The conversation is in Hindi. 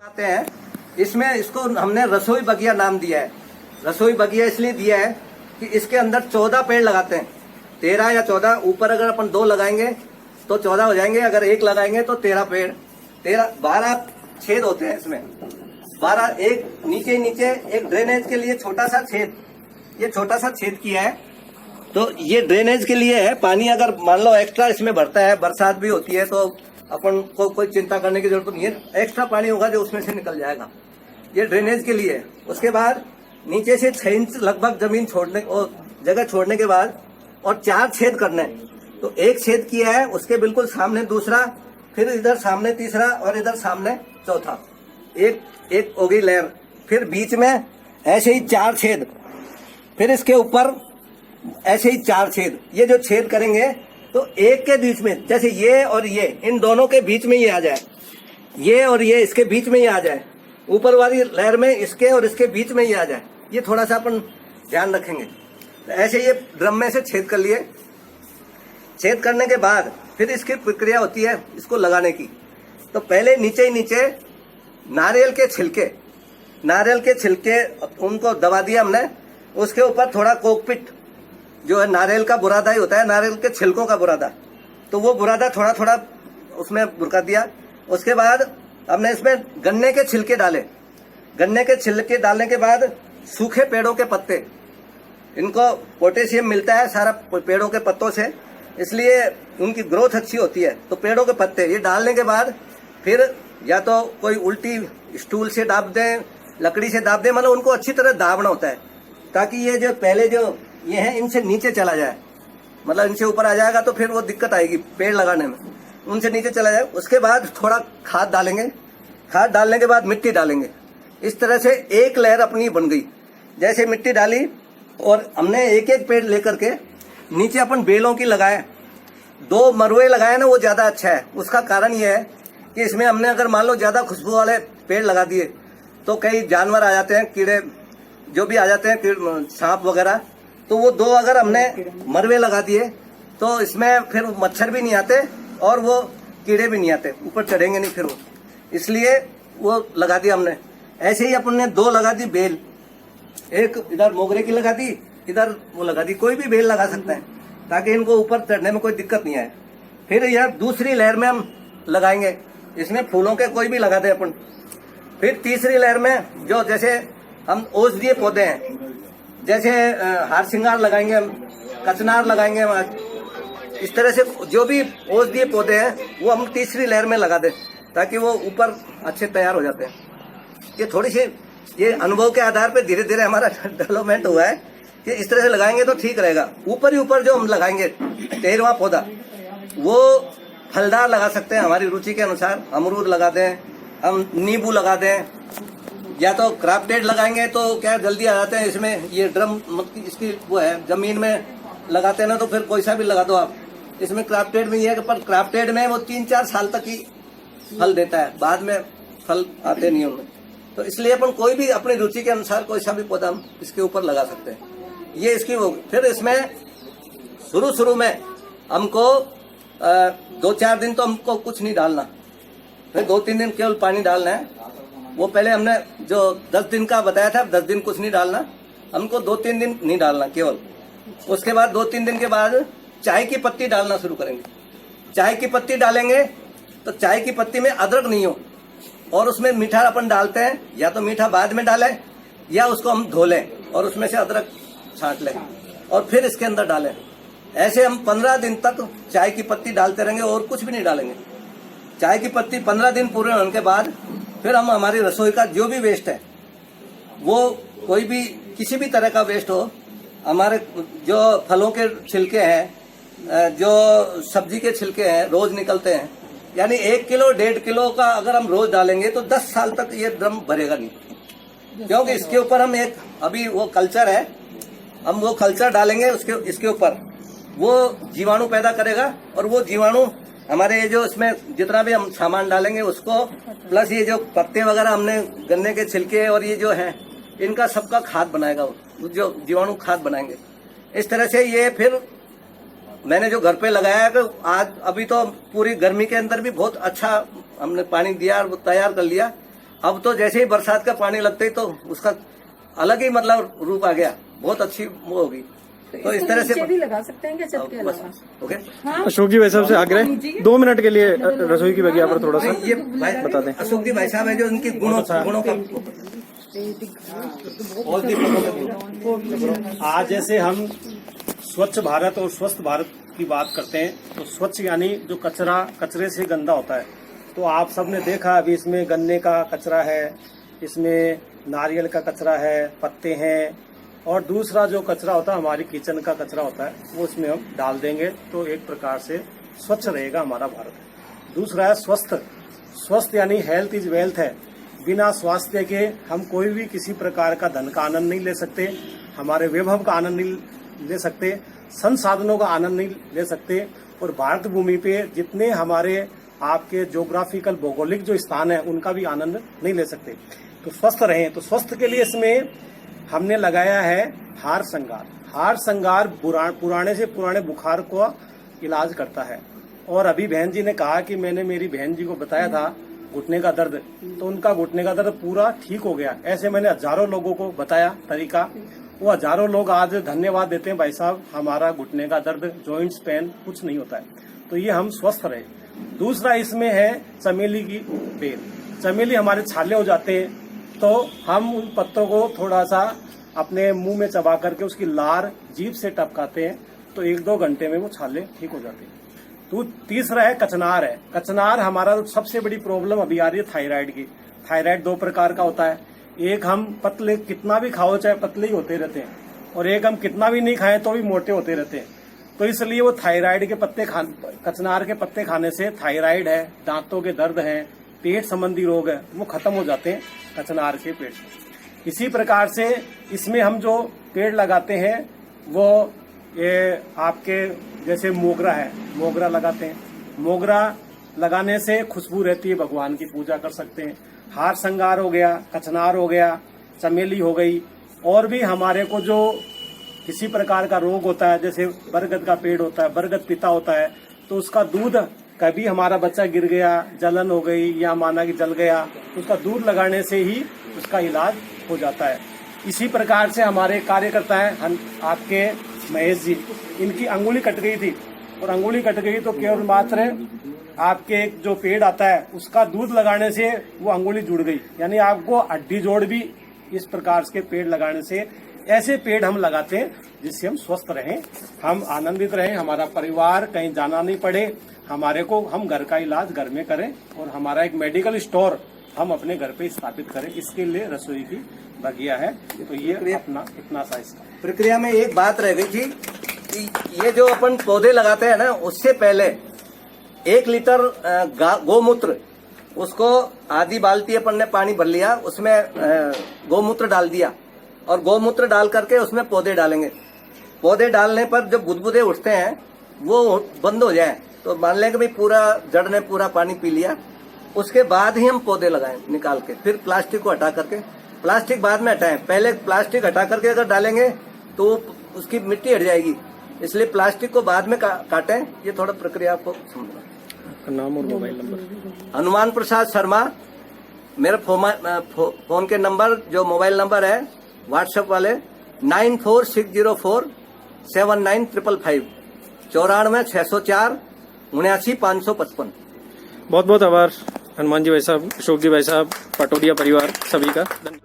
आते हैं। इसमें इसको हमने रसोई बगिया नाम दिया है। रसोई बगिया इसलिए दिया है कि इसके अंदर 14 पेड़ लगाते हैं। 13 या 14, ऊपर अगर अपन 2 लगाएंगे तो 14 हो जाएंगे, अगर 1 लगाएंगे तो 13 पेड़, 12 छेद होते हैं इसमें। 12 एक नीचे एक ड्रेनेज के लिए छोटा सा छेद, ये छोटा सा छेद किया है। तो ये ड्रेनेज के लिए है। पानी अगर मान लो एक्स्ट्रा इसमें भरता है, बरसात भी होती है, तो अपन को कोई चिंता करने की जरूरत नहीं है। एक्स्ट्रा पानी होगा जो उसमें से निकल जाएगा, ये ड्रेनेज के लिए है। उसके बाद नीचे से 6 इंच लगभग जमीन छोड़ने और जगह छोड़ने के बाद और 4 छेद करने। तो एक छेद किया है, उसके बिल्कुल सामने दूसरा, फिर इधर सामने तीसरा और इधर सामने चौथा, एक हो गई लेयर। फिर बीच में ऐसे ही 4 छेद, फिर इसके ऊपर ऐसे ही 4 छेद। ये जो छेद करेंगे तो एक के बीच में, जैसे ये और ये, इन दोनों के बीच में ये आ जाए, ये और ये इसके बीच में ये आ जाए, ऊपर वाली लेयर में इसके और इसके बीच में ये आ जाए। ये थोड़ा सा अपन ध्यान रखेंगे। तो ऐसे ये ड्रम में से छेद कर लिए। छेद करने के बाद फिर इसकी प्रक्रिया होती है इसको लगाने की। तो पहले नीचे नारियल के छिलके उनको दबा दिया हमने। उसके ऊपर थोड़ा कोकपिट, जो है नारियल का बुरादा ही होता है, नारियल के छिलकों का बुरादा, तो वो बुरादा थोड़ा उसमें बुरका दिया। उसके बाद हमने इसमें गन्ने के छिलके डाले। गन्ने के छिलके डालने के बाद सूखे पेड़ों के पत्ते, इनको पोटेशियम मिलता है सारा पेड़ों के पत्तों से, इसलिए उनकी ग्रोथ अच्छी होती है। तो पेड़ों के पत्ते ये डालने के बाद फिर या तो कोई उल्टी स्टूल से दाब दें, लकड़ी से दाब दें, मतलब उनको अच्छी तरह दाबना होता है ताकि ये जो पहले जो ये है इनसे नीचे चला जाए। मतलब इनसे ऊपर आ जाएगा तो फिर वो दिक्कत आएगी पेड़ लगाने में, उनसे नीचे चला जाए। उसके बाद थोड़ा खाद डालेंगे। खाद डालने के बाद मिट्टी डालेंगे। इस तरह से एक लेयर अपनी बन गई। जैसे मिट्टी डाली और हमने एक पेड़ लेकर के नीचे अपन बेलों की लगाए। 2 मरुए लगाए ना, वो ज्यादा अच्छा है। उसका कारण ये है कि इसमें हमने अगर मान लो ज्यादा खुशबू वाले पेड़ लगा दिए तो कई जानवर आ जाते हैं, कीड़े जो भी आ जाते हैं, सांप वगैरह। तो वो 2 अगर हमने मरवे लगा दिए तो इसमें फिर मच्छर भी नहीं आते और वो कीड़े भी नहीं आते, ऊपर चढ़ेंगे नहीं फिर वो, इसलिए वो लगा दिया हमने। ऐसे ही अपन ने 2 लगा दी बेल, एक इधर मोगरे की लगा दी, इधर वो लगा दी। कोई भी बेल लगा सकते हैं ताकि इनको ऊपर चढ़ने में कोई दिक्कत नहीं आए। फिर यह दूसरी लेयर में हम लगाएंगे, इसमें फूलों के कोई भी लगा दे अपन। फिर तीसरी लेयर में जो जैसे हम औषधीय पौधे हैं, जैसे हार श्रृंगार लगाएंगे हम, कचनार लगाएंगे हम, इस तरह से जो भी औषधीय पौधे हैं वो हम तीसरी लेयर में लगा दें ताकि वो ऊपर अच्छे तैयार हो जाते हैं। ये थोड़ी सी ये अनुभव के आधार पे धीरे धीरे हमारा डेवलपमेंट हुआ है कि इस तरह से लगाएंगे तो ठीक रहेगा। ऊपर ही ऊपर जो हम लगाएंगे 13वां पौधा वो फलदार लगा सकते हैं हमारी रुचि के अनुसार। अमरूद लगा दें, हम नींबू लगा दें, या तो क्राफ्टेड लगाएंगे तो क्या जल्दी आ जाते हैं। इसमें ये ड्रम इसकी वो है, जमीन में लगाते हैं ना तो फिर कोई सा भी लगा दो आप। इसमें क्राफ्टेड में ये है, पर क्राफ्टेड में वो 3-4 साल तक ही फल देता है, बाद में फल आते नहीं उनमें। तो इसलिए अपन कोई भी अपनी रुचि के अनुसार कोई सा भी पौधा हम इसके ऊपर लगा सकते हैं। ये इसकी वो। फिर इसमें शुरू में हमको 2-4 दिन तो हमको कुछ नहीं डालना, फिर 2-3 दिन केवल पानी डालना है। वो पहले हमने जो 10 दिन का बताया था, 10 दिन कुछ नहीं डालना, हमको 2-3 दिन नहीं डालना केवल। उसके बाद 2-3 दिन के बाद चाय की पत्ती डालना शुरू करेंगे। चाय की पत्ती डालेंगे तो चाय की पत्ती में अदरक नहीं हो और उसमें मीठा अपन डालते हैं, या तो मीठा बाद में डालें या उसको हम धो लें और उसमें से अदरक छांट लें और फिर इसके अंदर डालें। ऐसे हम 15 दिन तक चाय की पत्ती डालते रहेंगे और कुछ भी नहीं डालेंगे। चाय की पत्ती 15 दिन पूरे होने के बाद फिर हम हमारी रसोई का जो भी वेस्ट है, वो कोई भी किसी भी तरह का वेस्ट हो, हमारे जो फलों के छिलके हैं, जो सब्जी के छिलके हैं, रोज निकलते हैं, यानी 1 किलो 1.5 किलो का अगर हम रोज डालेंगे तो 10 साल तक ये ड्रम भरेगा नहीं। क्योंकि इसके ऊपर हम एक अभी वो कल्चर है, हम वो कल्चर डालेंगे इसके ऊपर, वो जीवाणु पैदा करेगा और वो जीवाणु हमारे ये जो इसमें जितना भी हम सामान डालेंगे उसको, प्लस ये जो पत्ते वगैरह हमने गन्ने के छिलके और ये जो है इनका सबका खाद बनाएगा, वो जो जीवाणु खाद बनाएंगे। इस तरह से ये फिर मैंने जो घर पे लगाया है, आज अभी तो पूरी गर्मी के अंदर भी बहुत अच्छा हमने पानी दिया और वो तैयार कर लिया। अब तो जैसे ही बरसात का पानी लगते ही तो उसका अलग ही मतलब रूप आ गया, बहुत अच्छी वो होगी। तो इस तरह से भी लगा सकते हैं क्या छत के अलावा? ओके। हाँ? अशोक जी भाई साहब से आग्रह 2 मिनट के लिए रसोई की बगिया पर थोड़ा सा ये बता दें। अशोक जी भाई साहब है जो उनकी गुणों का आज जैसे हम स्वच्छ भारत और स्वस्थ भारत की बात करते हैं, तो स्वच्छ यानी जो कचरे से गंदा होता है। तो आप सबने देखा अभी इसमें गन्ने का कचरा है, इसमें नारियल का कचरा है, पत्ते हैं, और दूसरा जो कचरा होता है हमारी किचन का कचरा होता है, वो उसमें हम डाल देंगे तो एक प्रकार से स्वच्छ रहेगा हमारा भारत। दूसरा है स्वस्थ यानी हेल्थ इज वेल्थ है। बिना स्वास्थ्य के हम कोई भी किसी प्रकार का धन का आनंद नहीं ले सकते, हमारे वैभव का आनंद नहीं ले सकते, संसाधनों का आनंद नहीं ले सकते, और भारत भूमि पे जितने हमारे आपके ज्योग्राफिकल भौगोलिक जो स्थान है उनका भी आनंद नहीं ले सकते। तो स्वस्थ रहें, तो स्वस्थ के लिए इसमें हमने लगाया है हार श्रृंगार। हार श्रृंगार पुराने से पुराने बुखार को इलाज करता है। और अभी बहन जी ने कहा कि मैंने मेरी बहन जी को बताया था घुटने का दर्द, तो उनका घुटने का दर्द पूरा ठीक हो गया। ऐसे मैंने हजारों लोगों को बताया तरीका, वो हजारों लोग आज धन्यवाद देते हैं, भाई साहब हमारा घुटने का दर्द, जॉइंट्स पेन कुछ नहीं होता है। तो ये हम स्वस्थ रहे। दूसरा इसमें है चमेली की बेल। चमेली हमारे छाले हो जाते हैं, तो हम उन पत्तों को थोड़ा सा अपने मुंह में चबा करके उसकी लार जीभ से टपकाते हैं, तो 1-2 घंटे में वो छाले ठीक हो जाते हैं। तो तीसरा है कचनार है। कचनार हमारा सबसे बड़ी प्रॉब्लम अभी आ रही है थायराइड की। थायराइड 2 प्रकार का होता है, एक हम पतले कितना भी खाओ चाहे पतले ही होते रहते हैं, और एक हम कितना भी नहीं खाएं तो भी मोटे होते रहते हैं। तो इसलिए वो थायराइड के पत्ते कचनार के पत्ते खाने से थायराइड है, दांतों के दर्द है, पेट संबंधी रोग है, वो खत्म हो जाते हैं कचनार के पेड़ से। इसी प्रकार से इसमें हम जो पेड़ लगाते हैं वो ये आपके जैसे मोगरा है, मोगरा लगाते हैं। मोगरा लगाने से खुशबू रहती है, भगवान की पूजा कर सकते हैं। हार श्रृंगार हो गया, कचनार हो गया, चमेली हो गई, और भी हमारे को जो किसी प्रकार का रोग होता है, जैसे बरगद का पेड़ होता है, बरगद पिता होता है, तो उसका दूध कभी हमारा बच्चा गिर गया, जलन हो गई या माना कि जल गया, तो उसका दूध लगाने से ही उसका इलाज हो जाता है। इसी प्रकार से हमारे कार्यकर्ता हैं आपके महेश जी, इनकी अंगुली कट गई थी, और अंगुली कट गई तो केवल मात्र आपके एक जो पेड़ आता है उसका दूध लगाने से वो अंगुली जुड़ गई। यानी आपको हड्डी जोड़ भी इस प्रकार के पेड़ लगाने से, ऐसे पेड़ हम लगाते हैं जिससे हम स्वस्थ रहें, हम आनंदित रहें, हमारा परिवार कहीं जाना नहीं पड़े, हमारे को हम घर का इलाज घर में करें, और हमारा एक मेडिकल स्टोर हम अपने घर पे स्थापित करें। इसके लिए रसोई की बगिया है। तो ये अपना इतना सा इसका प्रक्रिया में एक बात रह गई थी कि ये जो अपन पौधे लगाते हैं ना, उससे पहले 1 लीटर गौमूत्र, उसको आधी बाल्टी अपन ने पानी भर लिया, उसमें गौमूत्र डाल दिया, और गौमूत्र डाल करके उसमें पौधे डालेंगे। पौधे डालने पर जब बुदबुदे उठते हैं वो बंद हो जाए, तो मान लें कि भाई पूरा जड़ ने पूरा पानी पी लिया, उसके बाद ही हम पौधे लगाएं निकाल के। फिर प्लास्टिक को हटा करके, प्लास्टिक बाद में हटाएं, पहले प्लास्टिक हटा करके अगर डालेंगे तो उसकी मिट्टी हट जाएगी, इसलिए प्लास्टिक को बाद में काटें। ये थोड़ा प्रक्रिया आपको समझना। नाम और मोबाइल नंबर? हनुमान प्रसाद शर्मा मेरा फोन के नंबर, जो मोबाइल नंबर है व्हाट्सएप वाले 9460479555, 94 604 79 555। बहुत बहुत आभार हनुमान जी भाई साहब, अशोक जी भाई साहब, पटोदिया परिवार सभी का धन्यवाद।